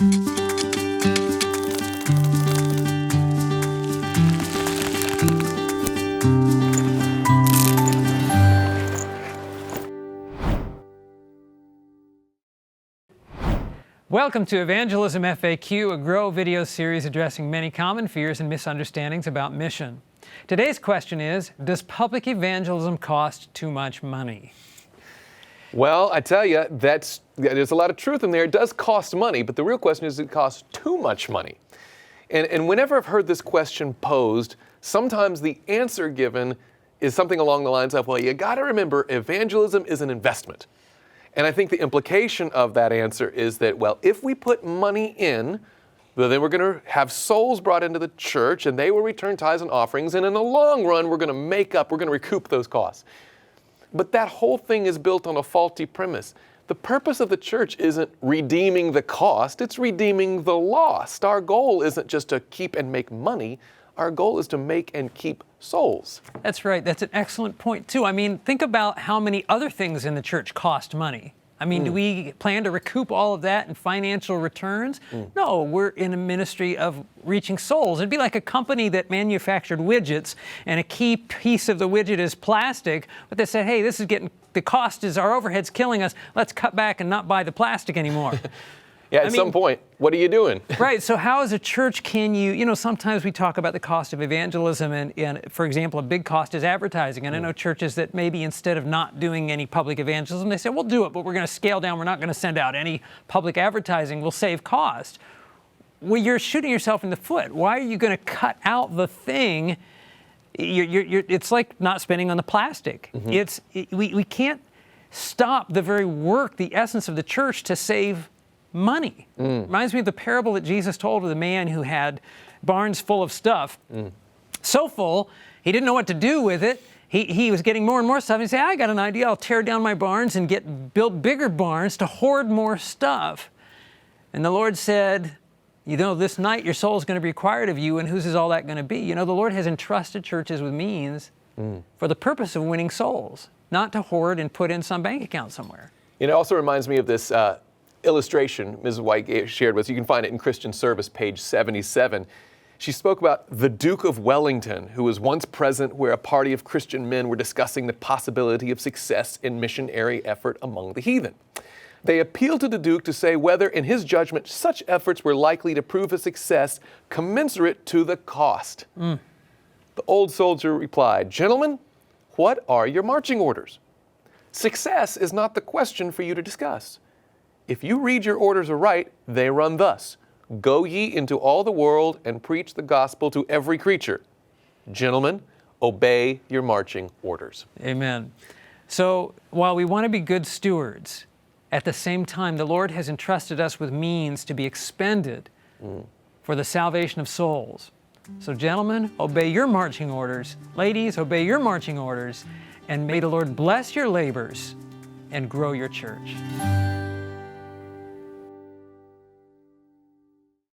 Welcome to Evangelism FAQ, a Grow video series addressing many common fears and misunderstandings about mission. Today's question is, does public evangelism cost too much money? Well, I tell you, there's a lot of truth in there. It does cost money, but the real question is, does it cost too much money? And whenever I've heard this question posed, sometimes the answer given is something along the lines of, well, you got to remember, evangelism is an investment. And I think the implication of that answer is that, well, if we put money in, well, then we're going to have souls brought into the church and they will return tithes and offerings. And in the long run, we're going to recoup those costs. But that whole thing is built on a faulty premise. The purpose of the church isn't redeeming the cost, it's redeeming the lost. Our goal isn't just to keep and make money. Our goal is to make and keep souls. That's right. That's an excellent point, too. I mean, think about how many other things in the church cost money. I mean, do we plan to recoup all of that in financial returns? No, we're in a ministry of reaching souls. It'd be like a company that manufactured widgets, and a key piece of the widget is plastic, but they said, hey, the cost is, our overhead's killing us. Let's cut back and not buy the plastic anymore. Yeah, at some point, what are you doing? Right, so how as a church can you sometimes we talk about the cost of evangelism, and for example, a big cost is advertising. And I know churches that maybe instead of not doing any public evangelism, they say, we'll do it, but we're going to scale down. We're not going to send out any public advertising. We'll save cost. Well, you're shooting yourself in the foot. Why are you going to cut out the thing? It's like not spending on the plastic. We can't stop the very work, the essence of the church to save money. Reminds me of the parable that Jesus told of the man who had barns full of stuff. So full, he didn't know what to do with it. He was getting more and more stuff. He said, I got an idea. I'll tear down my barns and build bigger barns to hoard more stuff. And the Lord said, this night your soul is going to be required of you, and whose is all that going to be? The Lord has entrusted churches with means for the purpose of winning souls, not to hoard and put in some bank account somewhere. It also reminds me of this illustration Mrs. White shared with us. You can find it in Christian Service, page 77. She spoke about the Duke of Wellington, who was once present where a party of Christian men were discussing the possibility of success in missionary effort among the heathen. They appealed to the Duke to say whether, in his judgment, such efforts were likely to prove a success commensurate to the cost. The old soldier replied, "Gentlemen, what are your marching orders? Success is not the question for you to discuss. If you read your orders aright, they run thus: Go ye into all the world and preach the gospel to every creature. Gentlemen, obey your marching orders." Amen. So while we want to be good stewards, at the same time, the Lord has entrusted us with means to be expended for the salvation of souls. So gentlemen, obey your marching orders. Ladies, obey your marching orders. And may the Lord bless your labors and grow your church.